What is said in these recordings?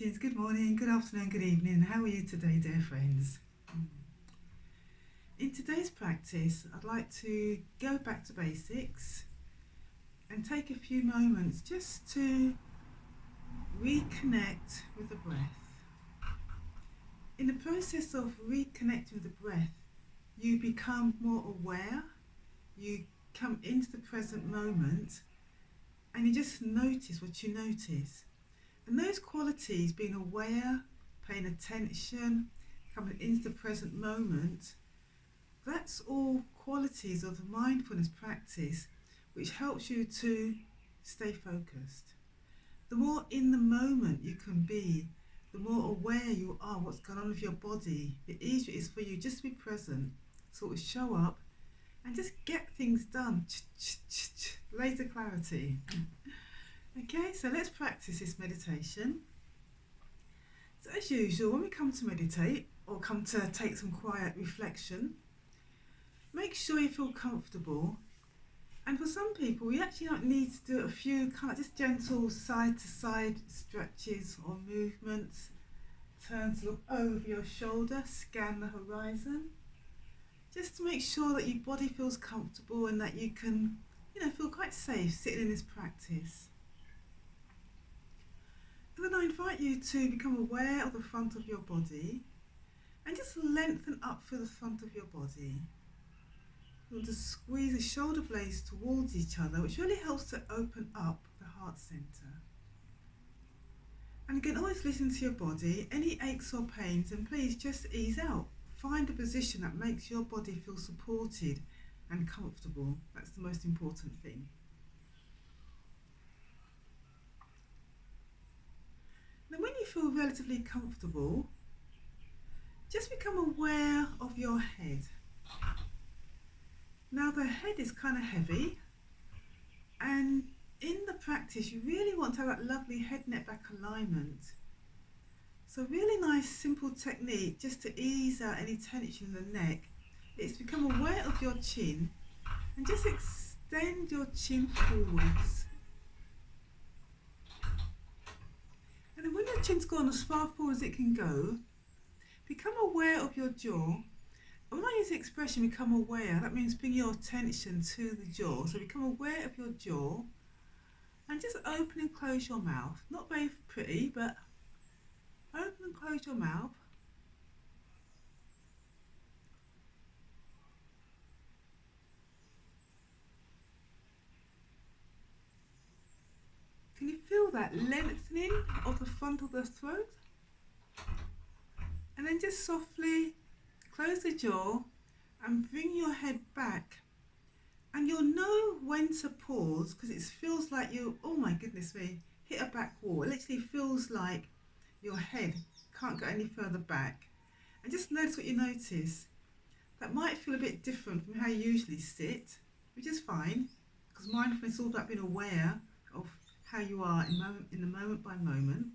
Good morning, good afternoon, good evening. How are you today, dear friends? In today's practice, I'd like to go back to basics and take a few moments just to reconnect with the breath. In the process of reconnecting with the breath, you become more aware, you come into the present moment, and you just notice what you notice. And those qualities, being aware, paying attention, coming into the present moment, that's all qualities of the mindfulness practice which helps you to stay focused. The more in the moment you can be, the more aware you are what's going on with your body, the easier it is for you just to be present, sort of show up and just get things done. Later clarity. Okay, so let's practice this meditation. So as usual, when we come to meditate or come to take some quiet reflection, make sure you feel comfortable. And for some people, you actually don't need to do a few kind of just gentle side to side stretches or movements. Turn to look over your shoulder, scan the horizon, just to make sure that your body feels comfortable and that you can, feel quite safe sitting in this practice. And then I invite you to become aware of the front of your body and just lengthen up through the front of your body. You'll just squeeze the shoulder blades towards each other, which really helps to open up the heart center. And again, always listen to your body. Any aches or pains, and please just ease out. Find a position that makes your body feel supported and comfortable. That's the most important thing. Now, when you feel relatively comfortable, just become aware of your head. Now, the head is kind of heavy, and in the practice, you really want to have that lovely head neck back alignment. So, really nice, simple technique just to ease out any tension in the neck is to become aware of your chin and just extend your chin forwards. And then when your chin's gone as far forward as it can go, become aware of your jaw. When I use the expression become aware, that means bring your attention to the jaw. So become aware of your jaw and just open and close your mouth. Not very pretty, but open and close your mouth. Can you feel that lengthening of the front of the throat? And then just softly close the jaw and bring your head back. And you'll know when to pause because it feels like you, oh my goodness me, hit a back wall. It literally feels like your head can't go any further back. And just notice what you notice. That might feel a bit different from how you usually sit, which is fine because mindfulness is all about being aware of how you are in the moment by moment.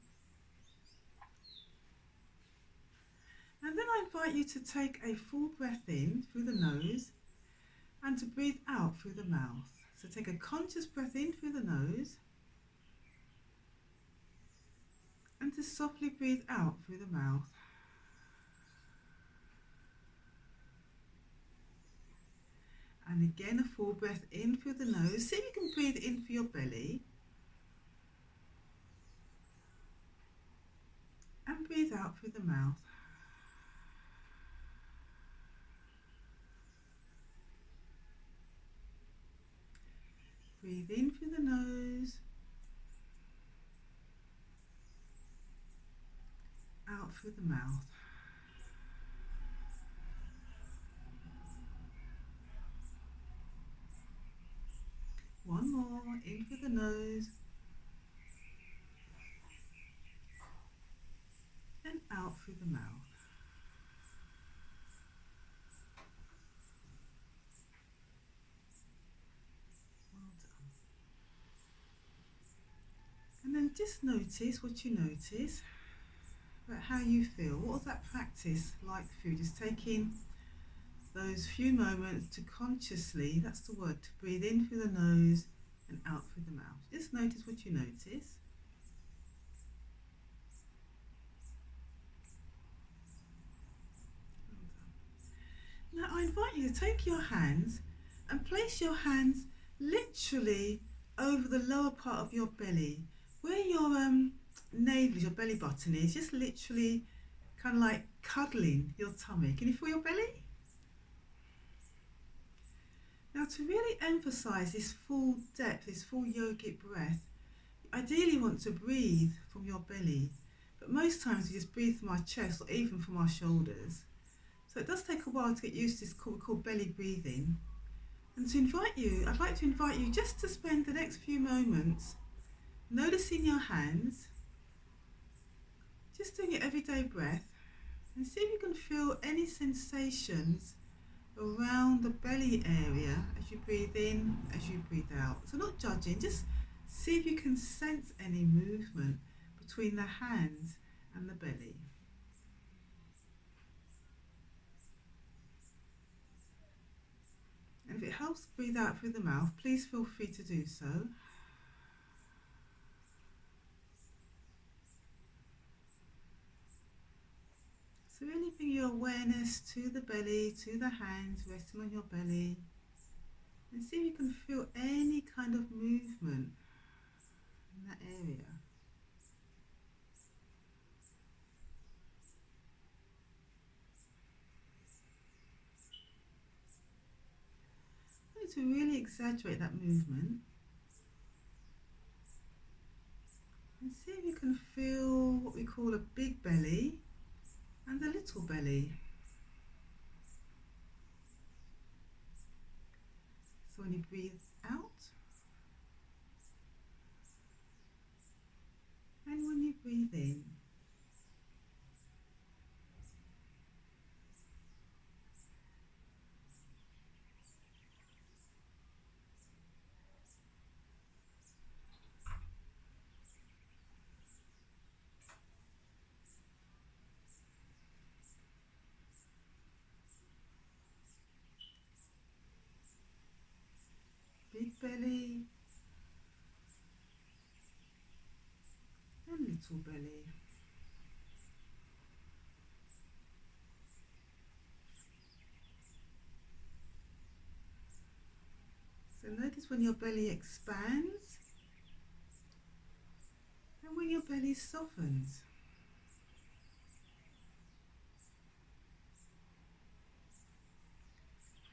And then I invite you to take a full breath in through the nose and to breathe out through the mouth. So take a conscious breath in through the nose and to softly breathe out through the mouth. And again, a full breath in through the nose. See if you can breathe in through your belly. And breathe out through the mouth. Breathe in through the nose. Out through the mouth. One more, in through the nose. And out through the mouth. Well done. And then just notice what you notice about how you feel. What was that practice like for you? Just taking those few moments to consciously, that's the word, to breathe in through the nose and out through the mouth. Just notice what you notice. take your hands and place your hands literally over the lower part of your belly, where your navel, your belly button is, just literally kind of like cuddling your tummy. Can you feel your belly? Now, to really emphasize this full depth, this full yogic breath, you ideally want to breathe from your belly, but most times we just breathe from our chest or even from our shoulders. So it does take a while to get used to this what we call belly breathing. And I'd like to invite you just to spend the next few moments noticing your hands, just doing your everyday breath, and see if you can feel any sensations around the belly area as you breathe in, as you breathe out. So not judging, just see if you can sense any movement between the hands and the belly. And if it helps breathe out through the mouth, please feel free to do so. So really bring your awareness to the belly, to the hands resting on your belly, and see if you can feel any kind of movement in that area. I need to really exaggerate that movement and see if you can feel what we call a big belly and a little belly. So when you breathe out and when you breathe in. Big belly and little belly. So notice when your belly expands and when your belly softens.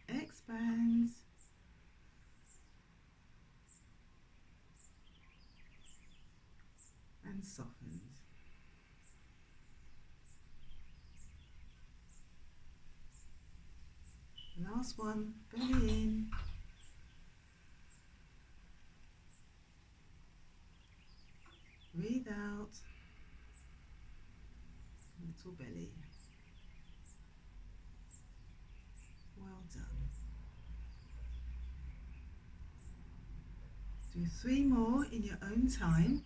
Expands and softens. Last one, belly in. Breathe out. Little belly. Well done. Do 3 more in your own time.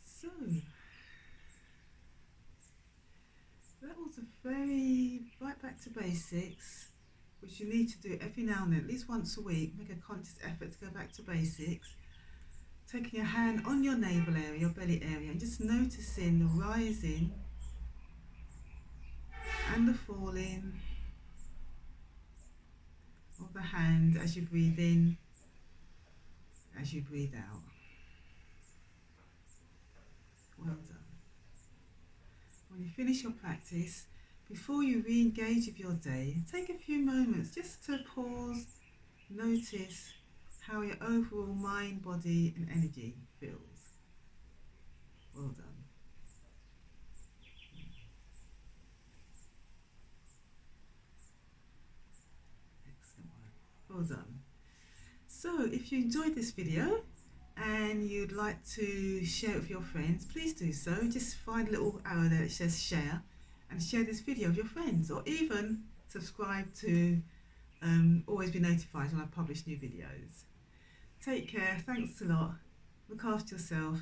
So, that was a very right back to basics, which you need to do every now and then, at least once a week. Make a conscious effort to go back to basics. Taking your hand on your navel area, your belly area, and just noticing the rising and the falling of the hand as you breathe in, as you breathe out. Well done. When you finish your practice, before you re-engage with your day, take a few moments just to pause, notice how your overall mind, body and energy feels. Well done. Excellent work. Well done. So if you enjoyed this video and you'd like to share it with your friends, please do so. Just find a little arrow there that says share and share this video with your friends, or even subscribe to always be notified when I publish new videos. Take care, thanks a lot, look after yourself.